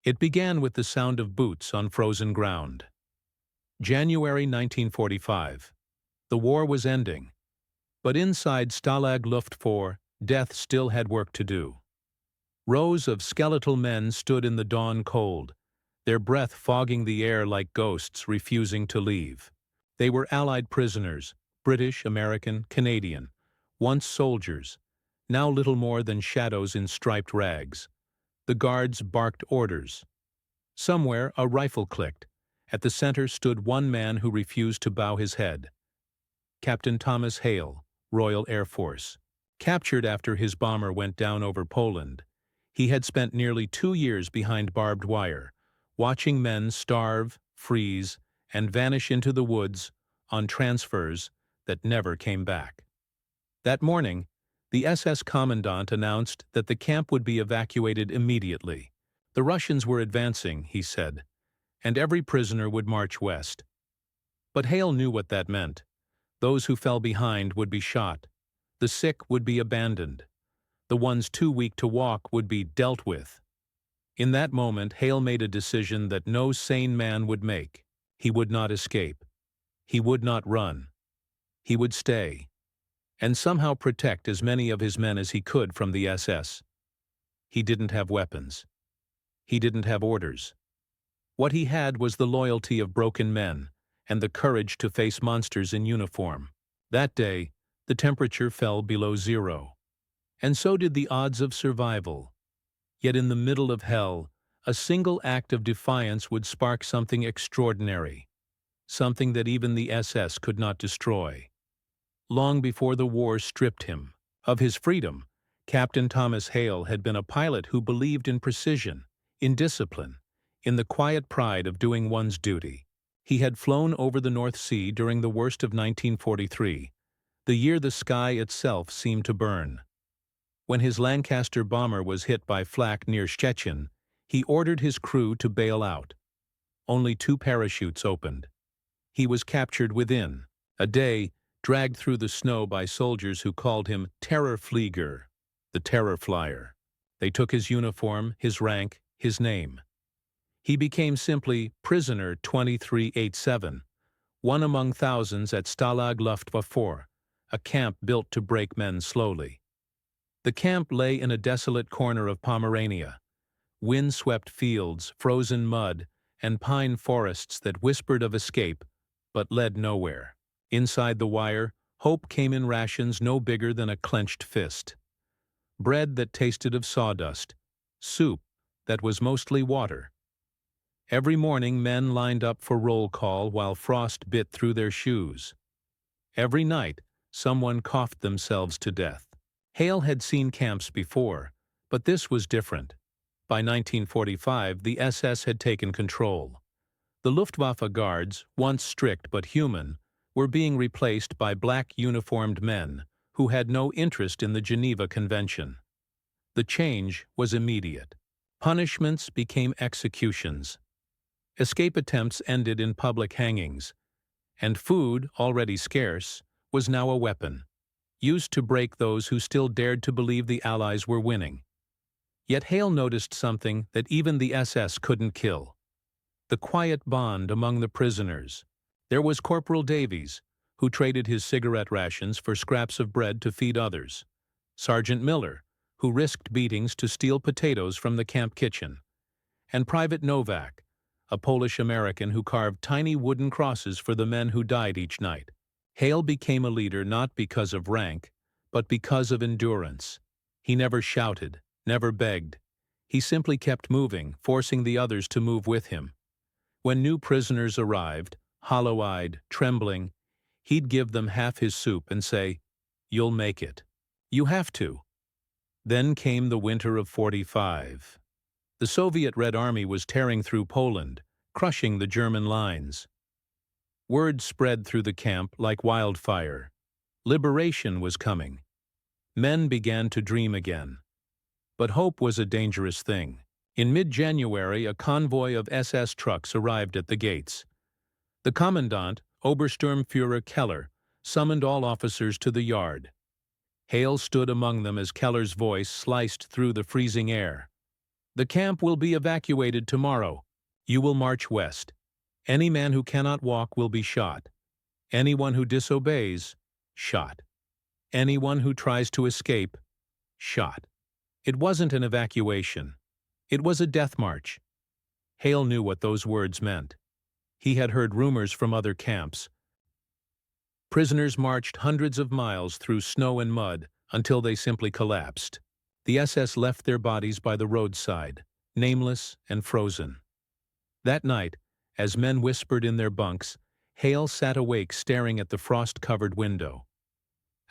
It began with the sound of boots on frozen ground. January 1945. The war was ending. But inside Stalag Luft IV, death still had work to do. Rows of skeletal men stood in the dawn cold, their breath fogging the air like ghosts refusing to leave. They were Allied prisoners, British, American, Canadian, once soldiers, now little more than shadows in striped rags. The guards barked orders. Somewhere a rifle clicked. At the center stood one man who refused to bow his head. Captain Thomas Hale, Royal Air Force. Captured after his bomber went down over Poland, he had spent nearly 2 years behind barbed wire, watching men starve, freeze, and vanish into the woods on transfers that never came back. That morning, the SS commandant announced that the camp would be evacuated immediately. The Russians were advancing, he said, and every prisoner would march west. But Hale knew what that meant. Those who fell behind would be shot. The sick would be abandoned. The ones too weak to walk would be dealt with. In that moment, Hale made a decision that no sane man would make. He would not escape. He would not run. He would stay, and somehow protect as many of his men as he could from the SS. He didn't have weapons. He didn't have orders. What he had was the loyalty of broken men and the courage to face monsters in uniform. That day, the temperature fell below zero. And so did the odds of survival. Yet in the middle of hell, a single act of defiance would spark something extraordinary, something that even the SS could not destroy. Long before the war stripped him of his freedom, Captain Thomas Hale had been a pilot who believed in precision, in discipline, in the quiet pride of doing one's duty. He had flown over the North Sea during the worst of 1943, the year the sky itself seemed to burn. When his Lancaster bomber was hit by flak near Szczecin, he ordered his crew to bail out. Only 2 parachutes opened. He was captured within a day, dragged through the snow by soldiers who called him Terrorflieger, the terror flyer. They took his uniform, his rank, his name. He became simply Prisoner 2387, one among thousands at Stalag Luft IV, a camp built to break men slowly. The camp lay in a desolate corner of Pomerania, wind-swept fields, frozen mud, and pine forests that whispered of escape but led nowhere. Inside the wire, hope came in rations no bigger than a clenched fist. Bread that tasted of sawdust, soup that was mostly water. Every morning men lined up for roll call while frost bit through their shoes. Every night, someone coughed themselves to death. Hale had seen camps before, but this was different. By 1945, the SS had taken control. The Luftwaffe guards, once strict but human, were being replaced by black uniformed men who had no interest in the Geneva Convention. The change was immediate. Punishments became executions. Escape attempts ended in public hangings, and food, already scarce, was now a weapon, used to break those who still dared to believe the Allies were winning. Yet Hale noticed something that even the SS couldn't kill: the quiet bond among the prisoners. There was Corporal Davies, who traded his cigarette rations for scraps of bread to feed others; Sergeant Miller, who risked beatings to steal potatoes from the camp kitchen; and Private Novak, a Polish-American who carved tiny wooden crosses for the men who died each night. Hale became a leader not because of rank, but because of endurance. He never shouted, never begged. He simply kept moving, forcing the others to move with him. When new prisoners arrived, hollow-eyed, trembling, he'd give them half his soup and say, "You'll make it. You have to." Then came the winter of '45. The Soviet Red Army was tearing through Poland, crushing the German lines. Word spread through the camp like wildfire. Liberation was coming. Men began to dream again. But hope was a dangerous thing. In mid-January, a convoy of SS trucks arrived at the gates. The commandant, Obersturmführer Keller, summoned all officers to the yard. Hale stood among them as Keller's voice sliced through the freezing air. The camp will be evacuated tomorrow. You will march west. Any man who cannot walk will be shot. Anyone who disobeys, shot. Anyone who tries to escape, shot. It wasn't an evacuation. It was a death march. Hale knew what those words meant. He had heard rumors from other camps. Prisoners marched hundreds of miles through snow and mud until they simply collapsed. The SS left their bodies by the roadside, nameless and frozen. That night, as men whispered in their bunks, Hale sat awake staring at the frost-covered window.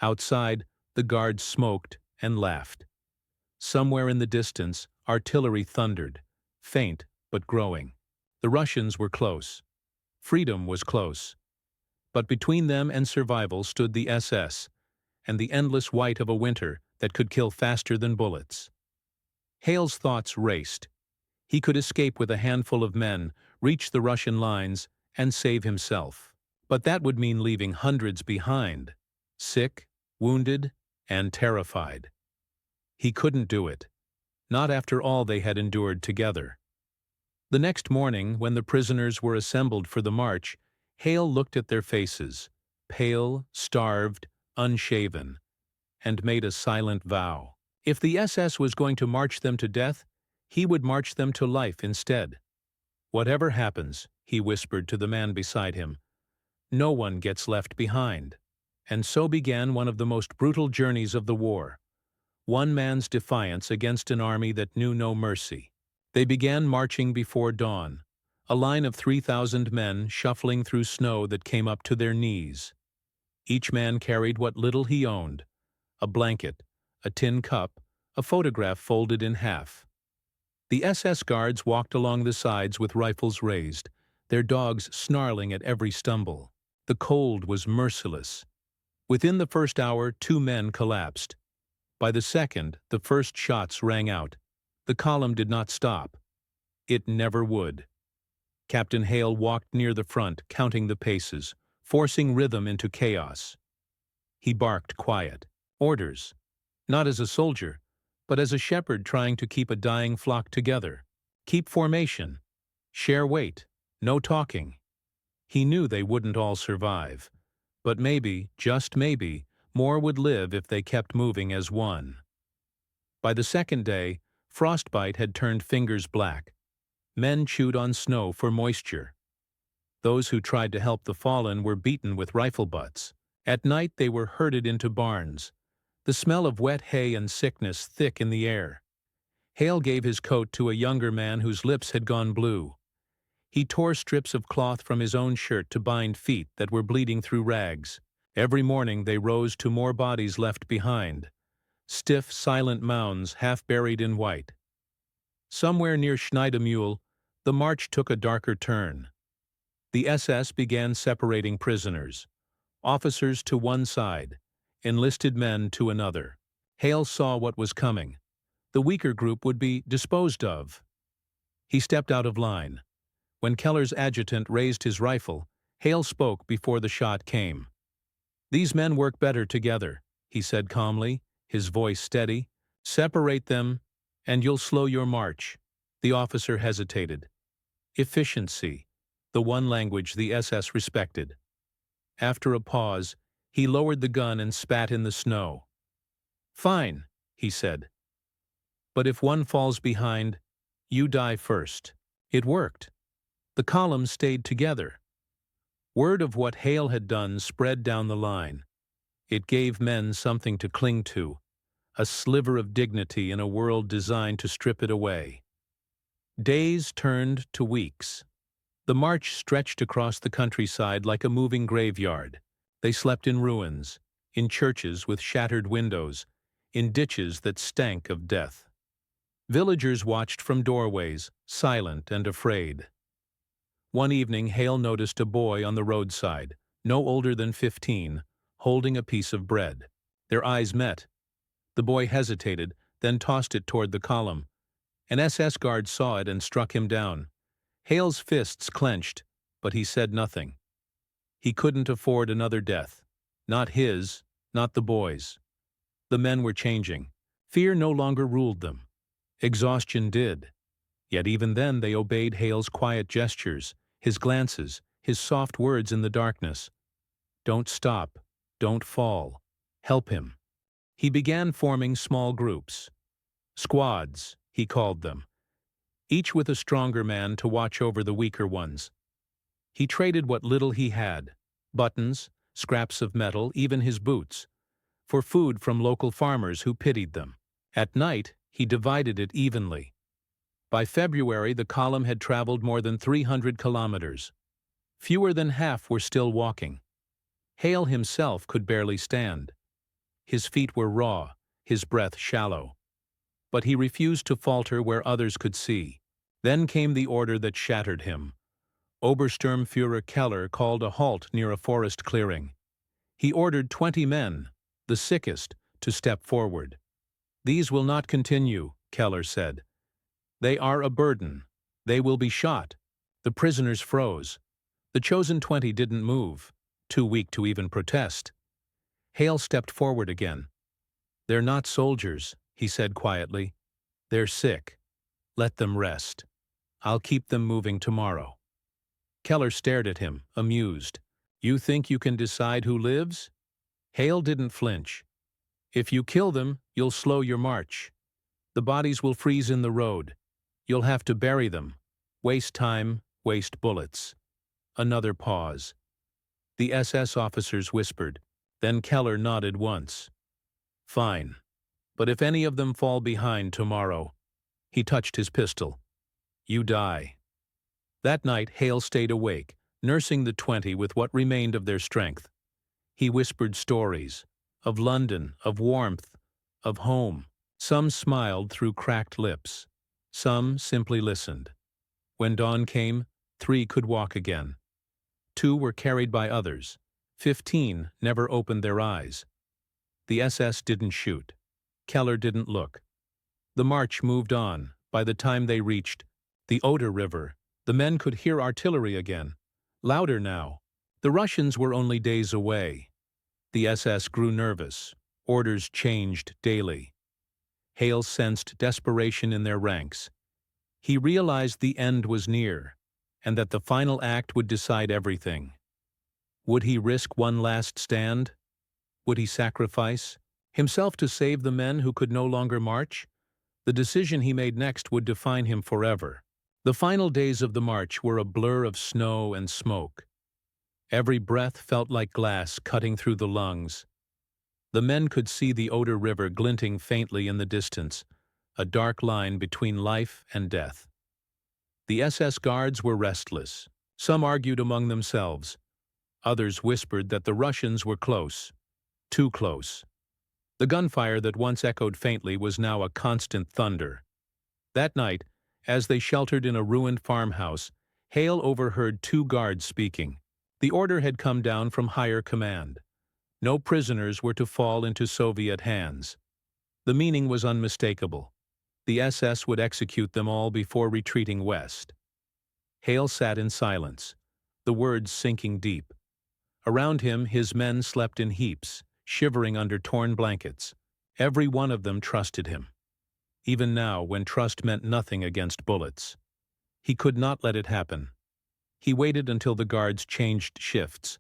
Outside, the guards smoked and laughed. Somewhere in the distance, artillery thundered, faint but growing. The Russians were close. Freedom was close. But between them and survival stood the SS, and the endless white of a winter that could kill faster than bullets. Hale's thoughts raced. He could escape with a handful of men, reach the Russian lines, and save himself. But that would mean leaving hundreds behind, sick, wounded, and terrified. He couldn't do it, not after all they had endured together. The next morning, when the prisoners were assembled for the march, Hale looked at their faces, pale, starved, unshaven, and made a silent vow. If the SS was going to march them to death, he would march them to life instead. Whatever happens, he whispered to the man beside him, no one gets left behind. And so began one of the most brutal journeys of the war. One man's defiance against an army that knew no mercy. They began marching before dawn, a line of 3,000 men shuffling through snow that came up to their knees. Each man carried what little he owned, a blanket, a tin cup, a photograph folded in half. The SS guards walked along the sides with rifles raised, their dogs snarling at every stumble. The cold was merciless. Within the first hour, 2 men collapsed. By the second, the first shots rang out. The column did not stop. It never would. Captain Hale walked near the front, counting the paces, forcing rhythm into chaos. He barked quiet. Orders. Not as a soldier, but as a shepherd trying to keep a dying flock together. Keep formation. Share weight. No talking. He knew they wouldn't all survive. But maybe, just maybe, more would live if they kept moving as one. By the second day, frostbite had turned fingers black. Men chewed on snow for moisture. Those who tried to help the fallen were beaten with rifle butts. At night they were herded into barns, the smell of wet hay and sickness thick in the air. Hale gave his coat to a younger man whose lips had gone blue. He tore strips of cloth from his own shirt to bind feet that were bleeding through rags. Every morning they rose to more bodies left behind, stiff, silent mounds half buried in white. Somewhere near Schneidemühl, the march took a darker turn. The SS began separating prisoners, officers to one side, enlisted men to another. Hale saw what was coming. The weaker group would be disposed of. He stepped out of line. When Keller's adjutant raised his rifle, Hale spoke before the shot came. "These men work better together," he said calmly, his voice steady. "Separate them, and you'll slow your march." The officer hesitated. Efficiency, the one language the SS respected. After a pause, he lowered the gun and spat in the snow. "Fine," he said. "But if one falls behind, you die first." It worked. The column stayed together. Word of what Hale had done spread down the line. It gave men something to cling to, a sliver of dignity in a world designed to strip it away. Days turned to weeks. The march stretched across the countryside like a moving graveyard. They slept in ruins, in churches with shattered windows, in ditches that stank of death. Villagers watched from doorways, silent and afraid. One evening, Hale noticed a boy on the roadside, no older than 15, holding a piece of bread. Their eyes met. The boy hesitated, then tossed it toward the column. An SS guard saw it and struck him down. Hale's fists clenched, but he said nothing. He couldn't afford another death. Not his, not the boy's. The men were changing. Fear no longer ruled them. Exhaustion did. Yet even then they obeyed Hale's quiet gestures, his glances, his soft words in the darkness. Don't stop. Don't fall. Help him. He began forming small groups. Squads, he called them, each with a stronger man to watch over the weaker ones. He traded what little he had, buttons, scraps of metal, even his boots, for food from local farmers who pitied them. At night, he divided it evenly. By February, the column had traveled more than 300 kilometers. Fewer than half were still walking. Hale himself could barely stand. His feet were raw, his breath shallow. But he refused to falter where others could see. Then came the order that shattered him. Obersturmführer Keller called a halt near a forest clearing. He ordered 20 men, the sickest, to step forward. "These will not continue," Keller said. "They are a burden. They will be shot." The prisoners froze. The chosen 20 didn't move, too weak to even protest. Hale stepped forward again. "They're not soldiers," he said quietly. "They're sick. Let them rest. I'll keep them moving tomorrow." Keller stared at him, amused. "You think you can decide who lives?" Hale didn't flinch. "If you kill them, you'll slow your march. The bodies will freeze in the road. You'll have to bury them. Waste time, waste bullets." Another pause. The SS officers whispered. Then Keller nodded once. "Fine. But if any of them fall behind tomorrow," he touched his pistol, "you die." That night Hale stayed awake, nursing the 20 with what remained of their strength. He whispered stories, of London, of warmth, of home. Some smiled through cracked lips. Some simply listened. When dawn came, 3 could walk again. 2 were carried by others. 15 never opened their eyes. The SS didn't shoot. Keller didn't look. The march moved on. By the time they reached the Oder River, the men could hear artillery again, louder now. The Russians were only days away. The SS grew nervous. Orders changed daily. Hale sensed desperation in their ranks. He realized the end was near, and that the final act would decide everything. Would he risk one last stand? Would he sacrifice himself to save the men who could no longer march? The decision he made next would define him forever. The final days of the march were a blur of snow and smoke. Every breath felt like glass cutting through the lungs. The men could see the Oder River glinting faintly in the distance, a dark line between life and death. The SS guards were restless. Some argued among themselves. Others whispered that the Russians were close, too close. The gunfire that once echoed faintly was now a constant thunder. That night, as they sheltered in a ruined farmhouse, Hale overheard 2 guards speaking. The order had come down from higher command. No prisoners were to fall into Soviet hands. The meaning was unmistakable. The SS would execute them all before retreating west. Hale sat in silence, the words sinking deep. Around him, his men slept in heaps, shivering under torn blankets. Every one of them trusted him. Even now, when trust meant nothing against bullets. He could not let it happen. He waited until the guards changed shifts,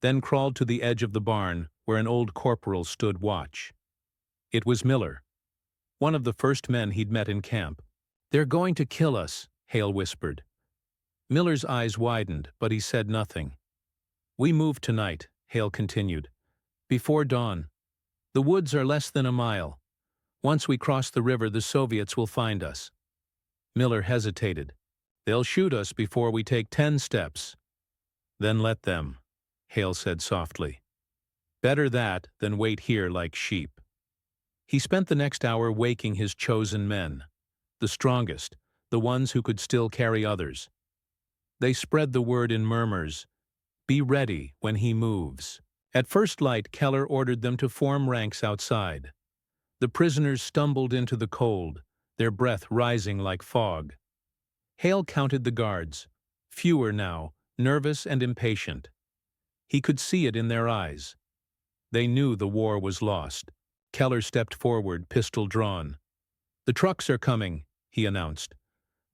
then crawled to the edge of the barn where an old corporal stood watch. It was Miller, one of the first men he'd met in camp. "They're going to kill us," Hale whispered. Miller's eyes widened, but he said nothing. "We move tonight," Hale continued. "Before dawn. The woods are less than a mile. Once we cross the river, the Soviets will find us." Miller hesitated. "They'll shoot us before we take 10 steps. "Then let them," Hale said softly. "Better that than wait here like sheep." He spent the next hour waking his chosen men, the strongest, the ones who could still carry others. They spread the word in murmurs, "Be ready when he moves." At first light, Keller ordered them to form ranks outside. The prisoners stumbled into the cold, their breath rising like fog. Hale counted the guards, fewer now, nervous and impatient. He could see it in their eyes. They knew the war was lost. Keller stepped forward, pistol drawn. "The trucks are coming," he announced.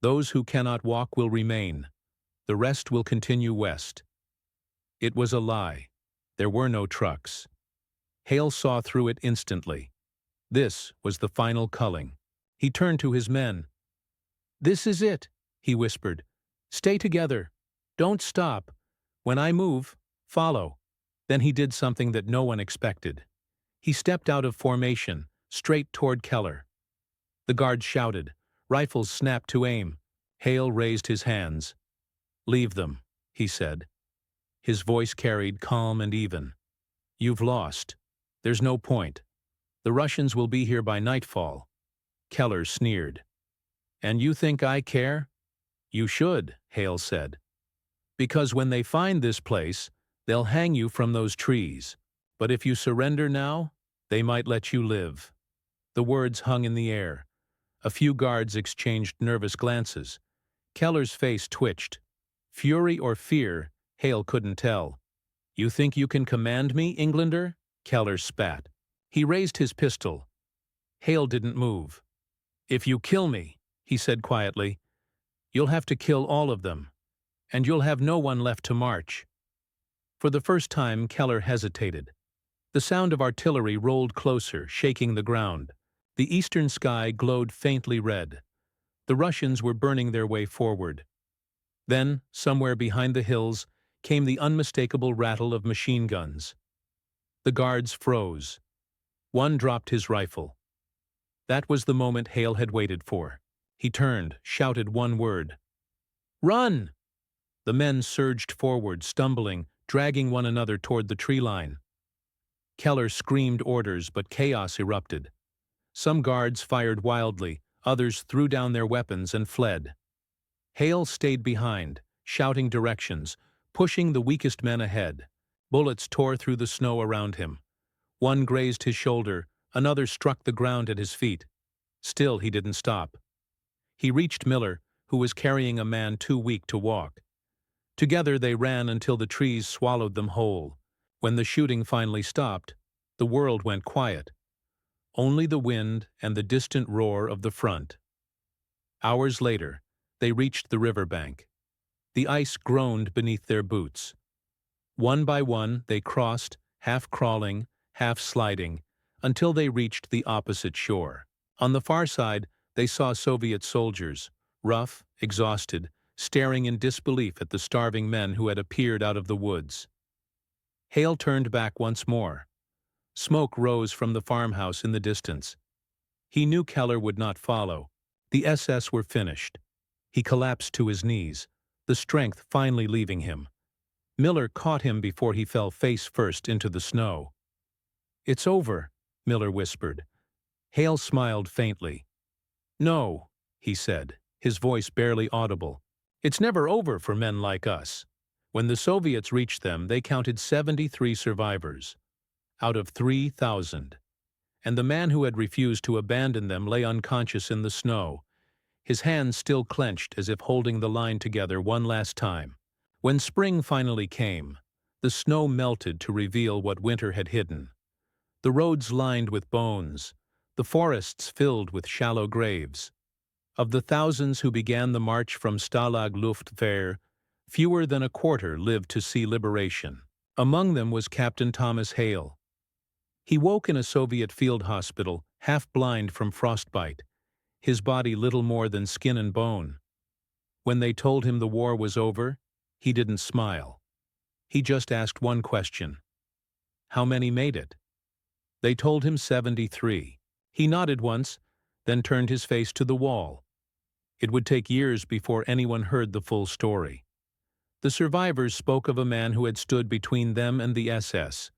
Those who cannot walk will remain. The rest will continue west. It was a lie. There were no trucks. Hale saw through it instantly. This was the final culling. He turned to his men. "This is it," he whispered. "Stay together. Don't stop. When I move, follow." Then he did something that no one expected. He stepped out of formation, straight toward Keller. The guards shouted. Rifles snapped to aim. Hale raised his hands. "Leave them," he said. His voice carried calm and even. "You've lost. There's no point. The Russians will be here by nightfall." Keller sneered. "And you think I care?" "You should," Hale said. "Because when they find this place, they'll hang you from those trees. But if you surrender now, they might let you live." The words hung in the air. A few guards exchanged nervous glances. Keller's face twitched. Fury or fear, Hale couldn't tell. "You think you can command me, Englander?" Keller spat. He raised his pistol. Hale didn't move. "If you kill me," he said quietly, "you'll have to kill all of them, and you'll have no one left to march." For the first time, Keller hesitated. The sound of artillery rolled closer, shaking the ground. The eastern sky glowed faintly red. The Russians were burning their way forward. Then, somewhere behind the hills, came the unmistakable rattle of machine guns. The guards froze. One dropped his rifle. That was the moment Hale had waited for. He turned, shouted one word. "Run!" The men surged forward, stumbling, dragging one another toward the tree line. Keller screamed orders, but chaos erupted. Some guards fired wildly, others threw down their weapons and fled. Hale stayed behind, shouting directions, pushing the weakest men ahead. Bullets tore through the snow around him. One grazed his shoulder, another struck the ground at his feet. Still he didn't stop. He reached Miller, who was carrying a man too weak to walk. Together they ran until the trees swallowed them whole. When the shooting finally stopped, the world went quiet. Only the wind and the distant roar of the front. Hours later, they reached the riverbank. The ice groaned beneath their boots. One by one, they crossed, half crawling, half sliding, until they reached the opposite shore. On the far side, they saw Soviet soldiers, rough, exhausted, staring in disbelief at the starving men who had appeared out of the woods. Hale turned back once more. Smoke rose from the farmhouse in the distance. He knew Keller would not follow. The SS were finished. He collapsed to his knees, the strength finally leaving him. Miller caught him before he fell face first into the snow. "It's over," Miller whispered. Hale smiled faintly. "No," he said, his voice barely audible. "It's never over for men like us." When the Soviets reached them, they counted 73 survivors, out of 3,000. And the man who had refused to abandon them lay unconscious in the snow, his hands still clenched as if holding the line together one last time. When spring finally came, the snow melted to reveal what winter had hidden. The roads lined with bones, the forests filled with shallow graves. Of the thousands who began the march from Stalag Luft IV, fewer than a quarter lived to see liberation. Among them was Captain Thomas Hale. He woke in a Soviet field hospital, half blind from frostbite, his body little more than skin and bone. When they told him the war was over, he didn't smile. He just asked one question. How many made it? They told him 73. He nodded once, then turned his face to the wall. It would take years before anyone heard the full story. The survivors spoke of a man who had stood between them and the SS,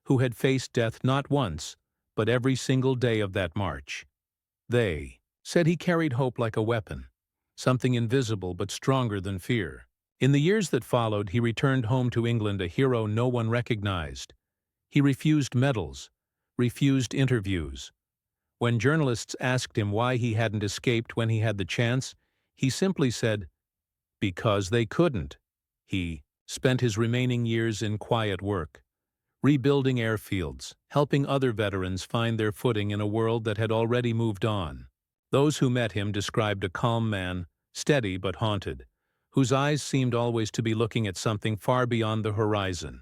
who had faced death not once, but every single day of that march. They said he carried hope like a weapon, something invisible but stronger than fear. In the years that followed, he returned home to England a hero no one recognized. He refused medals, refused interviews. When journalists asked him why he hadn't escaped when he had the chance, he simply said, "Because they couldn't." He spent his remaining years in quiet work, rebuilding airfields, helping other veterans find their footing in a world that had already moved on. Those who met him described a calm man, steady but haunted, whose eyes seemed always to be looking at something far beyond the horizon.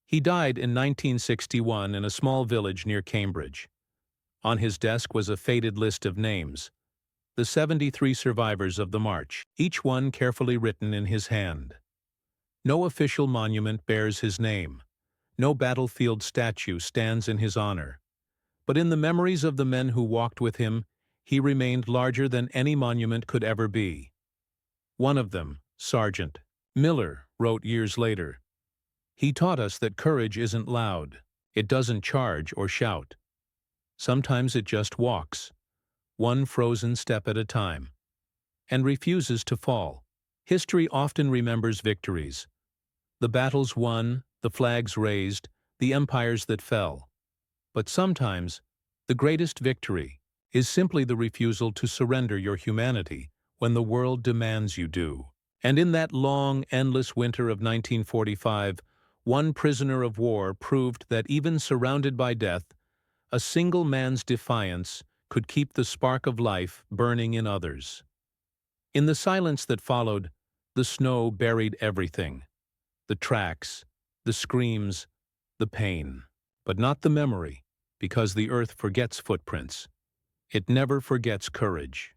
He died in 1961 in a small village near Cambridge. On his desk was a faded list of names, the 73 survivors of the march, each one carefully written in his hand. No official monument bears his name. No battlefield statue stands in his honor. But in the memories of the men who walked with him, he remained larger than any monument could ever be. One of them, Sergeant Miller, wrote years later, "He taught us that courage isn't loud. It doesn't charge or shout. Sometimes it just walks, one frozen step at a time, and refuses to fall." History often remembers victories, the battles won, the flags raised, the empires that fell. But sometimes, the greatest victory is simply the refusal to surrender your humanity when the world demands you do. And in that long, endless winter of 1945, one prisoner of war proved that even surrounded by death, a single man's defiance could keep the spark of life burning in others. In the silence that followed, the snow buried everything. The tracks, the screams, the pain. But not the memory, because the earth forgets footprints. It never forgets courage.